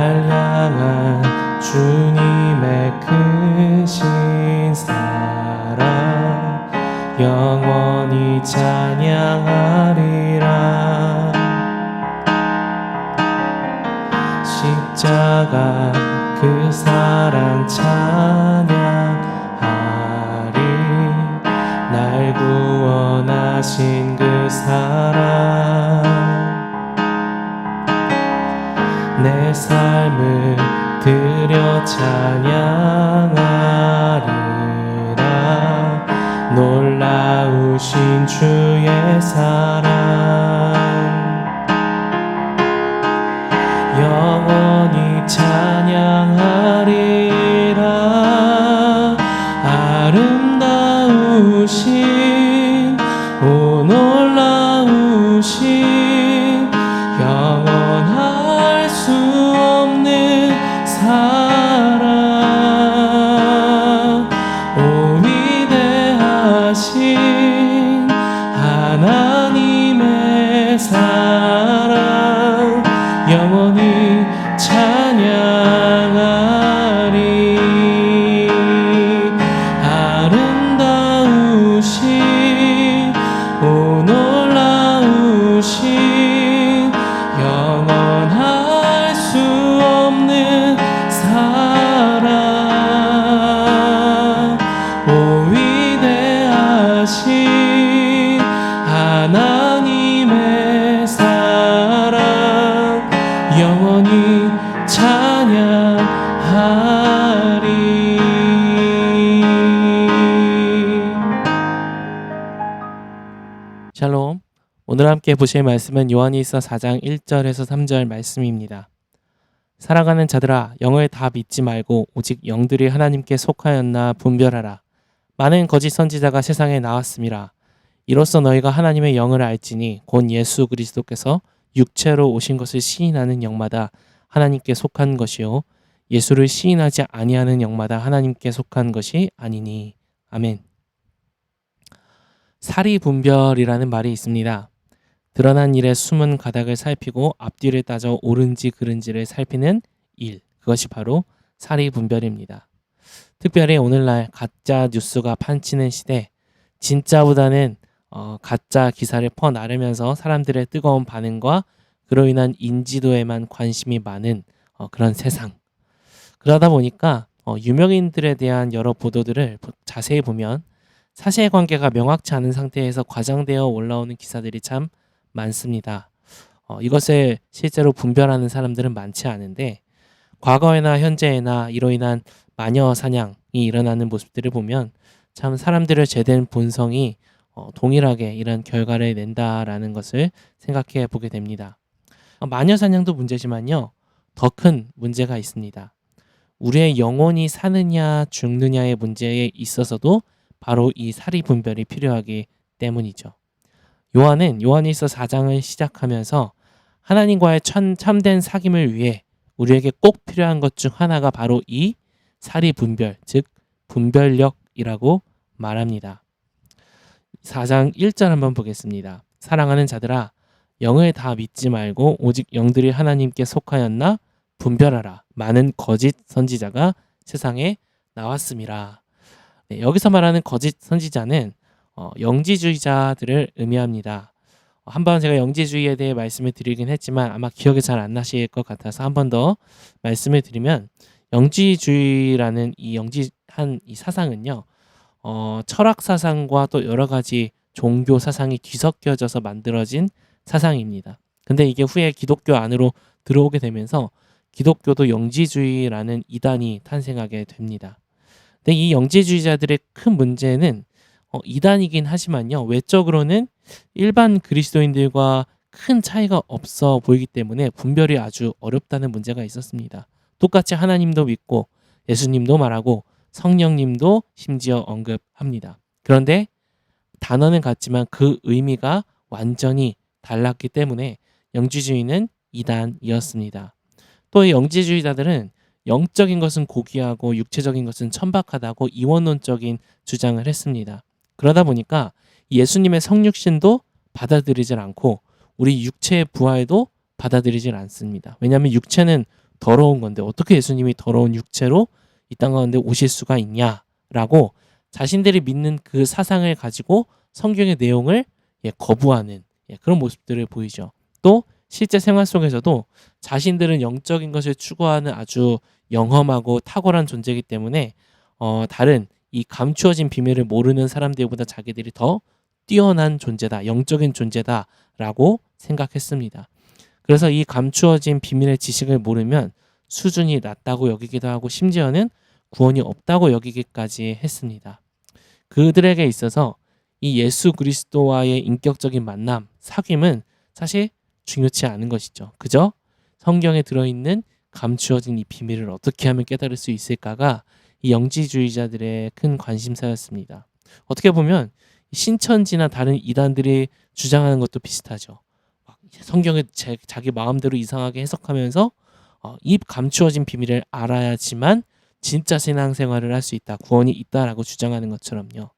향한 주님의 크신 사랑 영원히 찬양하리라. 십자가 그 사랑 찬양하리. 날 구원하신 그 사랑 내 삶을 드려 찬양하리라. 놀라우신 주의 사랑 영원히 찬양하리라. 아름다우신 오 놀라우신 영원할 수 없는 사랑 오 위대하신 하나님의 사랑 영원히 찬양하리. 아름다우신 오 놀라우신 영원할 수 없는 사랑 오 위대하신 하나님의 사랑 영원히 찬양하리. 샬롬. 오늘 함께 보실 말씀은 요한일서 4장 1절에서 3절 말씀입니다. 사랑하는 자들아, 영을 다 믿지 말고 오직 영들이 하나님께 속하였나 분별하라. 많은 거짓 선지자가 세상에 나왔음이라. 이로써 너희가 하나님의 영을 알지니 곧 예수 그리스도께서 육체로 오신 것을 시인하는 영마다 하나님께 속한 것이요 예수를 시인하지 아니하는 영마다 하나님께 속한 것이 아니니. 아멘. 사리분별이라는 말이 있습니다. 드러난 일의 숨은 가닥을 살피고 앞뒤를 따져 옳은지 그른지를 살피는 일, 그것이 바로 사리분별입니다. 특별히 오늘날 가짜 뉴스가 판치는 시대, 진짜보다는 가짜 기사를 퍼나르면서 사람들의 뜨거운 반응과 그로 인한 인지도에만 관심이 많은 그런 세상. 그러다 보니까 유명인들에 대한 여러 보도들을 자세히 보면 사실관계가 명확치 않은 상태에서 과장되어 올라오는 기사들이 참 많습니다. 이것을 실제로 분별하는 사람들은 많지 않은데 과거에나 현재에나 이로 인한 마녀 사냥이 일어나는 모습들을 보면 참 사람들의 죄된 본성이 동일하게 이런 결과를 낸다라는 것을 생각해 보게 됩니다. 마녀 사냥도 문제지만요, 더 큰 문제가 있습니다. 우리의 영혼이 사느냐 죽느냐의 문제에 있어서도 바로 이 사리분별이 필요하기 때문이죠. 요한은 요한일서 4장을 시작하면서 하나님과의 참된 사귐을 위해 우리에게 꼭 필요한 것 중 하나가 바로 이 사리분별, 즉 분별력이라고 말합니다. 4장 1절 한번 보겠습니다. 사랑하는 자들아, 영을 다 믿지 말고 오직 영들이 하나님께 속하였나 분별하라. 많은 거짓 선지자가 세상에 나왔음이라. 네, 여기서 말하는 거짓 선지자는 영지주의자들을 의미합니다. 한번 제가 영지주의에 대해 말씀을 드리긴 했지만 아마 기억이 잘 안 나실 것 같아서 한 번 더 말씀을 드리면, 영지주의라는 이 영지한 이 사상은요, 철학 사상과 또 여러 가지 종교 사상이 뒤섞여져서 만들어진 사상입니다. 근데 이게 후에 기독교 안으로 들어오게 되면서 기독교도 영지주의라는 이단이 탄생하게 됩니다. 근데 이 영지주의자들의 큰 문제는 이단이긴 하지만요, 외적으로는 일반 그리스도인들과 큰 차이가 없어 보이기 때문에 분별이 아주 어렵다는 문제가 있었습니다. 똑같이 하나님도 믿고 예수님도 말하고 성령님도 심지어 언급합니다. 그런데 단어는 같지만 그 의미가 완전히 달랐기 때문에 영지주의는 이단이었습니다. 또 이 영지주의자들은 영적인 것은 고귀하고 육체적인 것은 천박하다고 이원론적인 주장을 했습니다. 그러다 보니까 예수님의 성육신도 받아들이질 않고 우리 육체의 부활도 받아들이질 않습니다. 왜냐하면 육체는 더러운 건데 어떻게 예수님이 더러운 육체로 이 땅 가운데 오실 수가 있냐라고 자신들이 믿는 그 사상을 가지고 성경의 내용을 거부하는 그런 모습들을 보이죠. 또 실제 생활 속에서도 자신들은 영적인 것을 추구하는 아주 영험하고 탁월한 존재이기 때문에 다른 이 감추어진 비밀을 모르는 사람들보다 자기들이 더 뛰어난 존재다, 영적인 존재다라고 생각했습니다. 그래서 이 감추어진 비밀의 지식을 모르면 수준이 낮다고 여기기도 하고 심지어는 구원이 없다고 여기기까지 했습니다. 그들에게 있어서 이 예수 그리스도와의 인격적인 만남, 사귐은 사실 중요치 않은 것이죠. 그저 성경에 들어있는 감추어진 이 비밀을 어떻게 하면 깨달을 수 있을까가 이 영지주의자들의 큰 관심사였습니다. 어떻게 보면 신천지나 다른 이단들이 주장하는 것도 비슷하죠. 성경을 자기 마음대로 이상하게 해석하면서 이 감추어진 비밀을 알아야지만 진짜 신앙생활을 할 수 있다, 구원이 있다라고 주장하는 것처럼요.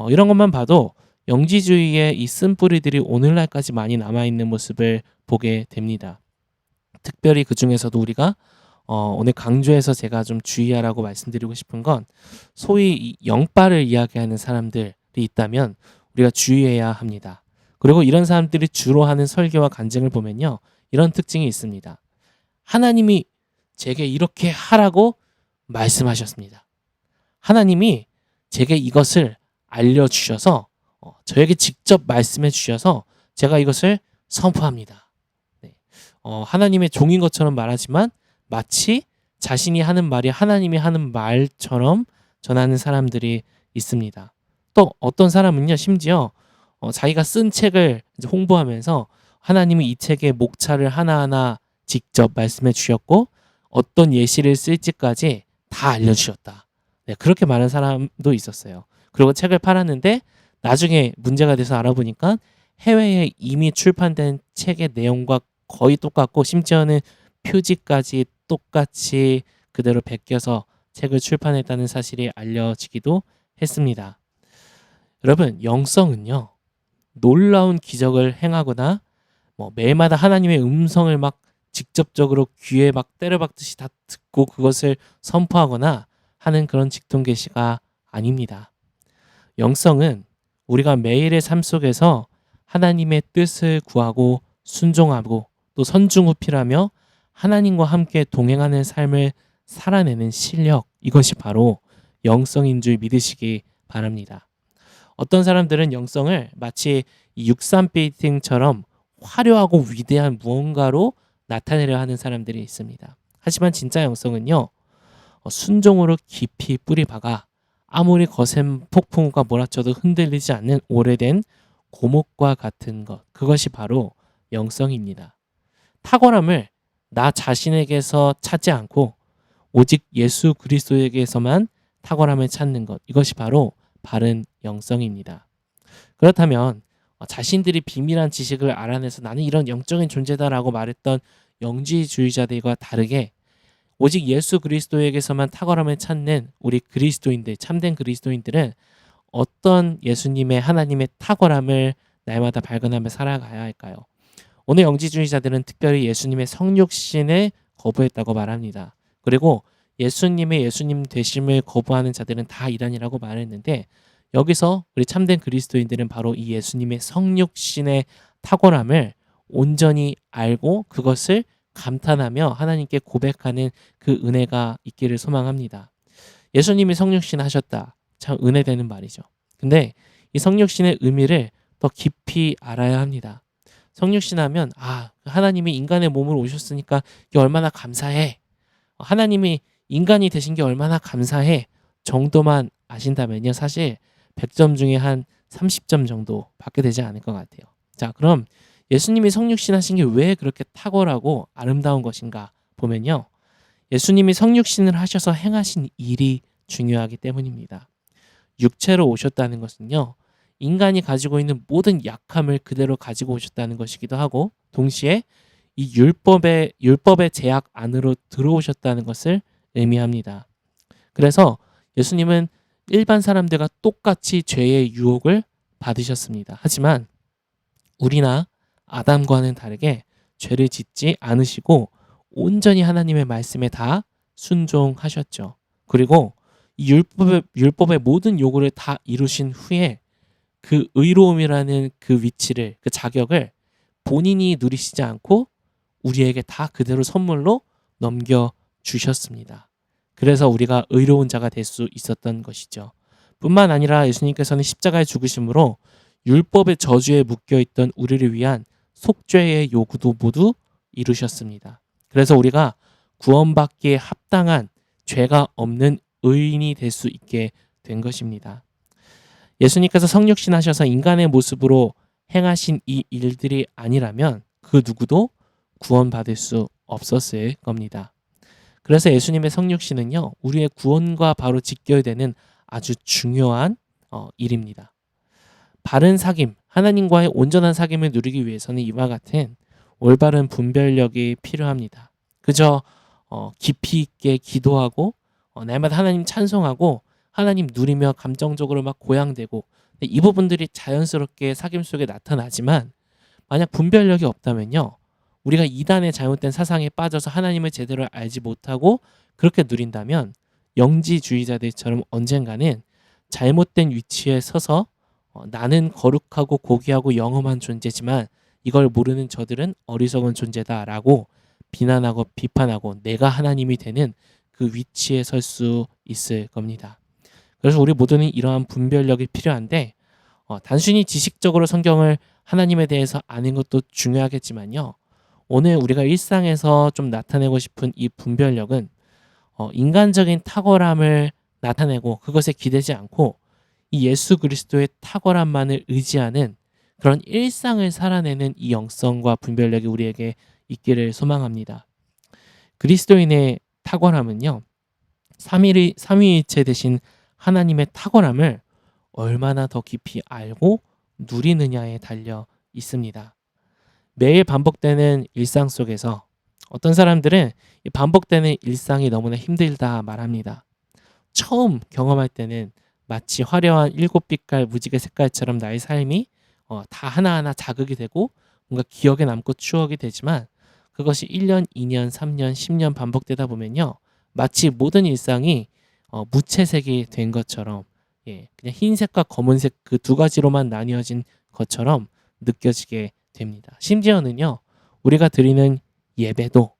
이런 것만 봐도 영지주의의 이 쓴뿌리들이 오늘날까지 많이 남아있는 모습을 보게 됩니다. 특별히 그 중에서도 우리가 오늘 강조해서 제가 좀 주의하라고 말씀드리고 싶은 건 소위 이 영빨을 이야기하는 사람들이 있다면 우리가 주의해야 합니다. 그리고 이런 사람들이 주로 하는 설교와 간증을 보면요, 이런 특징이 있습니다. 하나님이 제게 이렇게 하라고 말씀하셨습니다. 하나님이 제게 이것을 알려주셔서 저에게 직접 말씀해 주셔서 제가 이것을 선포합니다. 네. 하나님의 종인 것처럼 말하지만 마치 자신이 하는 말이 하나님이 하는 말처럼 전하는 사람들이 있습니다. 또 어떤 사람은요, 심지어 자기가 쓴 책을 이제 홍보하면서 하나님이 이 책의 목차를 하나하나 직접 말씀해 주셨고 어떤 예시를 쓸지까지 다 알려주셨다. 네, 그렇게 말하는 사람도 있었어요. 그리고 책을 팔았는데 나중에 문제가 돼서 알아보니까 해외에 이미 출판된 책의 내용과 거의 똑같고 심지어는 표지까지 똑같이 그대로 베껴서 책을 출판했다는 사실이 알려지기도 했습니다. 여러분, 영성은요, 놀라운 기적을 행하거나 매일마다 하나님의 음성을 막 직접적으로 귀에 막 때려박듯이 다 듣고 그것을 선포하거나 하는 그런 직통 계시가 아닙니다. 영성은 우리가 매일의 삶 속에서 하나님의 뜻을 구하고 순종하고 또 선중후필하며 하나님과 함께 동행하는 삶을 살아내는 실력, 이것이 바로 영성인 줄 믿으시기 바랍니다. 어떤 사람들은 영성을 마치 63빌딩처럼 화려하고 위대한 무언가로 나타내려 하는 사람들이 있습니다. 하지만 진짜 영성은요, 순종으로 깊이 뿌리 박아 아무리 거센 폭풍우가 몰아쳐도 흔들리지 않는 오래된 고목과 같은 것, 그것이 바로 영성입니다. 탁월함을 나 자신에게서 찾지 않고 오직 예수 그리스도에게서만 탁월함을 찾는 것, 이것이 바로 바른 영성입니다. 그렇다면 자신들이 비밀한 지식을 알아내서 나는 이런 영적인 존재다라고 말했던 영지주의자들과 다르게 오직 예수 그리스도에게서만 탁월함을 찾는 우리 그리스도인들, 참된 그리스도인들은 어떤 예수님의 하나님의 탁월함을 날마다 발견하며 살아가야 할까요? 오늘 영지주의자들은 특별히 예수님의 성육신을 거부했다고 말합니다. 그리고 예수님의 예수님 되심을 거부하는 자들은 다 이단이라고 말했는데 여기서 우리 참된 그리스도인들은 바로 이 예수님의 성육신의 탁월함을 온전히 알고 그것을 감탄하며 하나님께 고백하는 그 은혜가 있기를 소망합니다. 예수님이 성육신 하셨다. 참 은혜되는 말이죠. 근데 이 성육신의 의미를 더 깊이 알아야 합니다. 성육신 하면 하나님이 인간의 몸으로 오셨으니까 이게 얼마나 감사해. 하나님이 인간이 되신 게 얼마나 감사해 정도만 아신다면요. 사실 100점 중에 한 30점 정도 받게 되지 않을 것 같아요. 자, 그럼 예수님이 성육신 하신 게 왜 그렇게 탁월하고 아름다운 것인가 보면요. 예수님이 성육신을 하셔서 행하신 일이 중요하기 때문입니다. 육체로 오셨다는 것은요. 인간이 가지고 있는 모든 약함을 그대로 가지고 오셨다는 것이기도 하고 동시에 이 율법의 제약 안으로 들어오셨다는 것을 의미합니다. 그래서 예수님은 일반 사람들과 똑같이 죄의 유혹을 받으셨습니다. 하지만 우리나 아담과는 다르게 죄를 짓지 않으시고 온전히 하나님의 말씀에 다 순종하셨죠. 그리고 이 율법의 모든 요구를 다 이루신 후에 그 의로움이라는 그 위치를, 그 자격을 본인이 누리시지 않고 우리에게 다 그대로 선물로 넘겨 주셨습니다. 그래서 우리가 의로운 자가 될 수 있었던 것이죠. 뿐만 아니라 예수님께서는 십자가의 죽으심으로 율법의 저주에 묶여 있던 우리를 위한 속죄의 요구도 모두 이루셨습니다. 그래서 우리가 구원받기에 합당한 죄가 없는 의인이 될 수 있게 된 것입니다. 예수님께서 성육신 하셔서 인간의 모습으로 행하신 이 일들이 아니라면 그 누구도 구원받을 수 없었을 겁니다. 그래서 예수님의 성육신은요, 우리의 구원과 바로 직결되는 아주 중요한 일입니다. 바른 사귐, 하나님과의 온전한 사귐을 누리기 위해서는 이와 같은 올바른 분별력이 필요합니다. 그저 깊이 있게 기도하고 날마다 하나님 찬송하고 하나님 누리며 감정적으로 막 고양되고, 이 부분들이 자연스럽게 사귐 속에 나타나지만 만약 분별력이 없다면요, 우리가 이단의 잘못된 사상에 빠져서 하나님을 제대로 알지 못하고 그렇게 누린다면 영지주의자들처럼 언젠가는 잘못된 위치에 서서 나는 거룩하고 고귀하고 영험한 존재지만 이걸 모르는 저들은 어리석은 존재다라고 비난하고 비판하고 내가 하나님이 되는 그 위치에 설 수 있을 겁니다. 그래서 우리 모두는 이러한 분별력이 필요한데 단순히 지식적으로 성경을 하나님에 대해서 아는 것도 중요하겠지만요, 오늘 우리가 일상에서 좀 나타내고 싶은 이 분별력은 인간적인 탁월함을 나타내고 그것에 기대지 않고 이 예수 그리스도의 탁월함만을 의지하는 그런 일상을 살아내는 이 영성과 분별력이 우리에게 있기를 소망합니다. 그리스도인의 탁월함은요, 삼위일체 되신 하나님의 탁월함을 얼마나 더 깊이 알고 누리느냐에 달려 있습니다. 매일 반복되는 일상 속에서 어떤 사람들은 이 반복되는 일상이 너무나 힘들다 말합니다. 처음 경험할 때는 마치 화려한 7빛깔 무지개 색깔처럼 나의 삶이 다 하나하나 자극이 되고 뭔가 기억에 남고 추억이 되지만 그것이 1년, 2년, 3년, 10년 반복되다 보면요, 마치 모든 일상이 무채색이 된 것처럼, 그냥 흰색과 검은색 그 두 가지로만 나뉘어진 것처럼 느껴지게 됩니다. 심지어는요, 우리가 드리는 예배도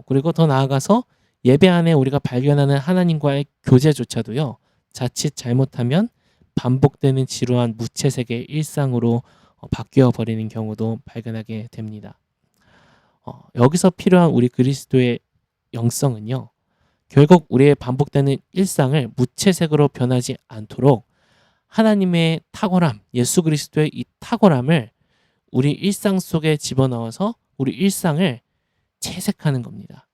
그리고 더 나아가서 예배 안에 우리가 발견하는 하나님과의 교제조차도요, 자칫 잘못하면 반복되는 지루한 무채색의 일상으로 바뀌어 버리는 경우도 발견하게 됩니다. 여기서 필요한 우리 그리스도의 영성은요, 결국 우리의 반복되는 일상을 무채색으로 변하지 않도록 하나님의 탁월함, 예수 그리스도의 이 탁월함을 우리 일상 속에 집어넣어서 우리 일상을 채색하는 겁니다.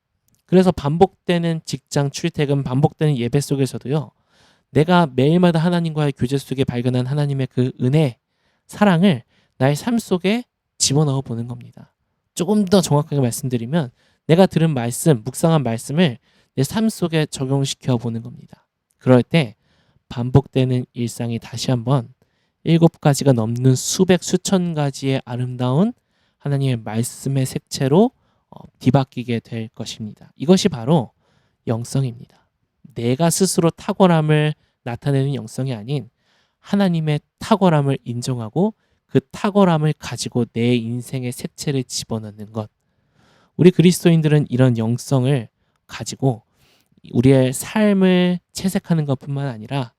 그래서 반복되는 직장 출퇴근, 반복되는 예배 속에서도요, 내가 매일마다 하나님과의 교제 속에 발견한 하나님의 그 은혜, 사랑을 나의 삶 속에 집어넣어 보는 겁니다. 조금 더 정확하게 말씀드리면 내가 들은 말씀, 묵상한 말씀을 내 삶 속에 적용시켜 보는 겁니다. 그럴 때 반복되는 일상이 다시 한번 7가지가 넘는 수백 수천 가지의 아름다운 하나님의 말씀의 색채로 뒤바뀌게 될 것입니다. 이것이 바로 영성입니다. 내가 스스로 탁월함을 나타내는 영성이 아닌 하나님의 탁월함을 인정하고 그 탁월함을 가지고 내 인생의 색채를 집어넣는 것. 우리 그리스도인들은 이런 영성을 가지고 우리의 삶을 채색하는 것뿐만 아니라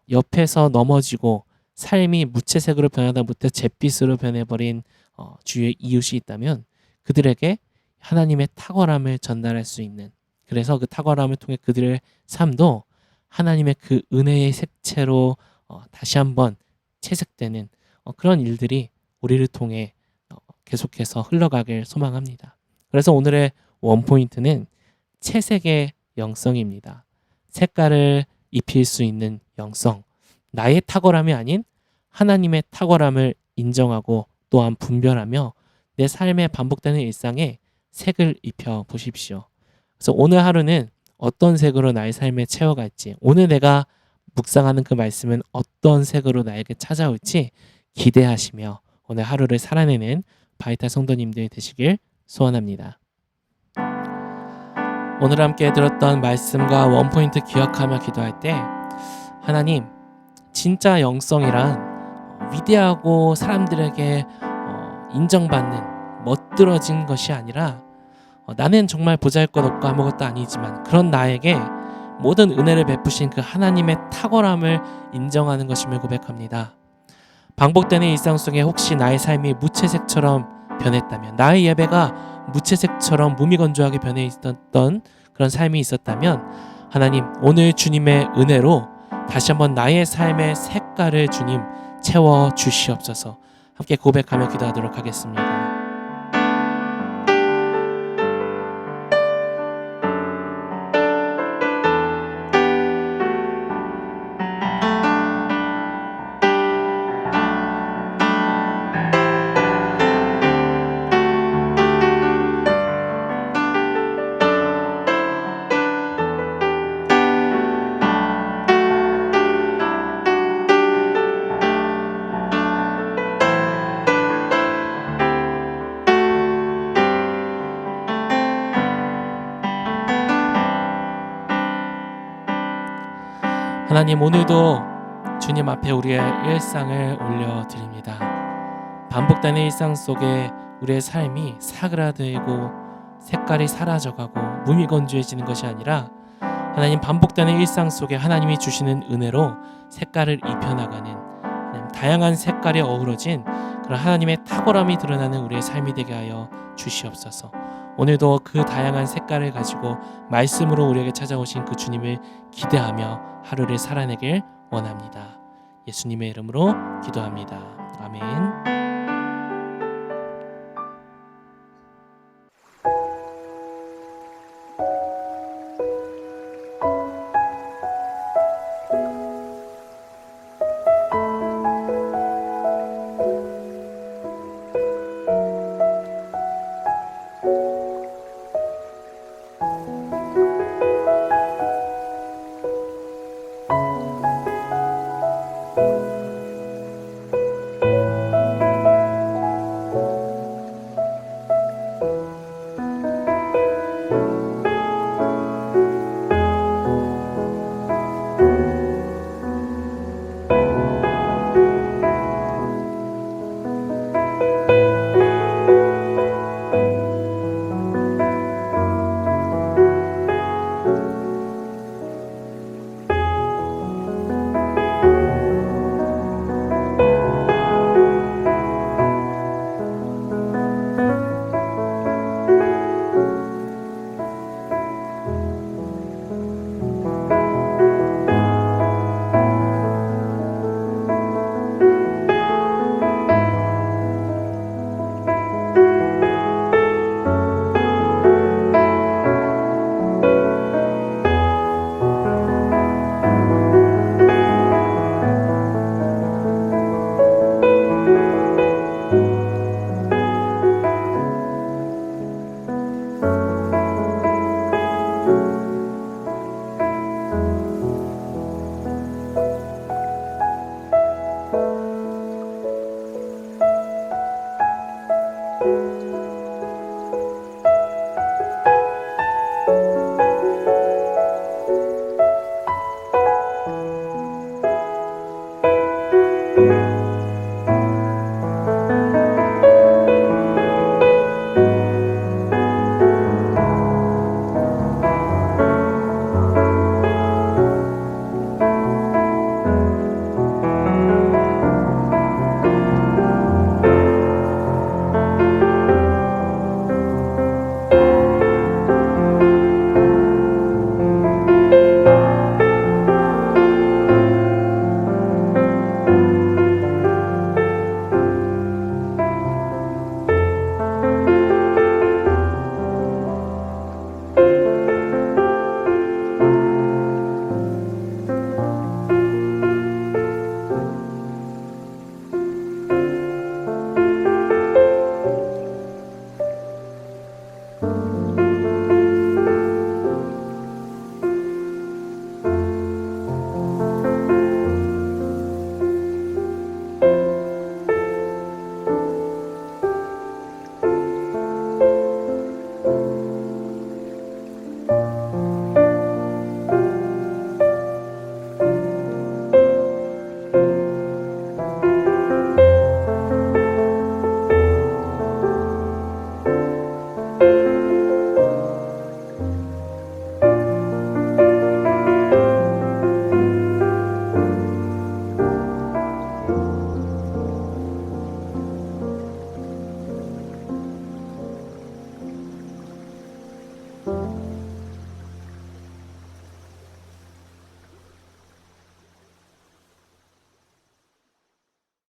옆에서 넘어지고 삶이 무채색으로 변하다 못해 잿빛으로 변해버린 주위의 이웃이 있다면 그들에게 하나님의 탁월함을 전달할 수 있는, 그래서 그 탁월함을 통해 그들의 삶도 하나님의 그 은혜의 색채로 다시 한번 채색되는 그런 일들이 우리를 통해 계속해서 흘러가길 소망합니다. 그래서 오늘의 원포인트는 채색의 영성입니다. 색깔을 입힐 수 있는 영성, 나의 탁월함이 아닌 하나님의 탁월함을 인정하고 또한 분별하며 내 삶에 반복되는 일상에 색을 입혀 보십시오. 그래서 오늘 하루는 어떤 색으로 나의 삶에 채워갈지, 오늘 내가 묵상하는 그 말씀은 어떤 색으로 나에게 찾아올지 기대하시며 오늘 하루를 살아내는 바이탈 성도님들 되시길 소원합니다. 오늘 함께 들었던 말씀과 원포인트 기억하며 기도할 때 하나님, 진짜 영성이란 위대하고 사람들에게 인정받는 멋들어진 것이 아니라 나는 정말 보잘것없고 아무것도 아니지만 그런 나에게 모든 은혜를 베푸신 그 하나님의 탁월함을 인정하는 것임을 고백합니다. 반복되는 일상 속에 혹시 나의 삶이 무채색처럼 변했다면, 나의 예배가 무채색처럼 무미건조하게 변해 있었던 그런 삶이 있었다면, 하나님, 오늘 주님의 은혜로 다시 한번 나의 삶의 색깔을 주님 채워 주시옵소서. 함께 고백하며 기도하도록 하겠습니다. 하나님, 오늘도 주님 앞에 우리의 일상을 올려드립니다. 반복되는 일상 속에 우리의 삶이 사그라들고 색깔이 사라져가고 무미건조해지는 것이 아니라 하나님, 반복되는 일상 속에 하나님이 주시는 은혜로 색깔을 입혀나가는, 하나님, 다양한 색깔이 어우러진 그런 하나님의 탁월함이 드러나는 우리의 삶이 되게 하여 주시옵소서. 오늘도 그 다양한 색깔을 가지고 말씀으로 우리에게 찾아오신 그 주님을 기대하며 하루를 살아내길 원합니다. 예수님의 이름으로 기도합니다. 아멘.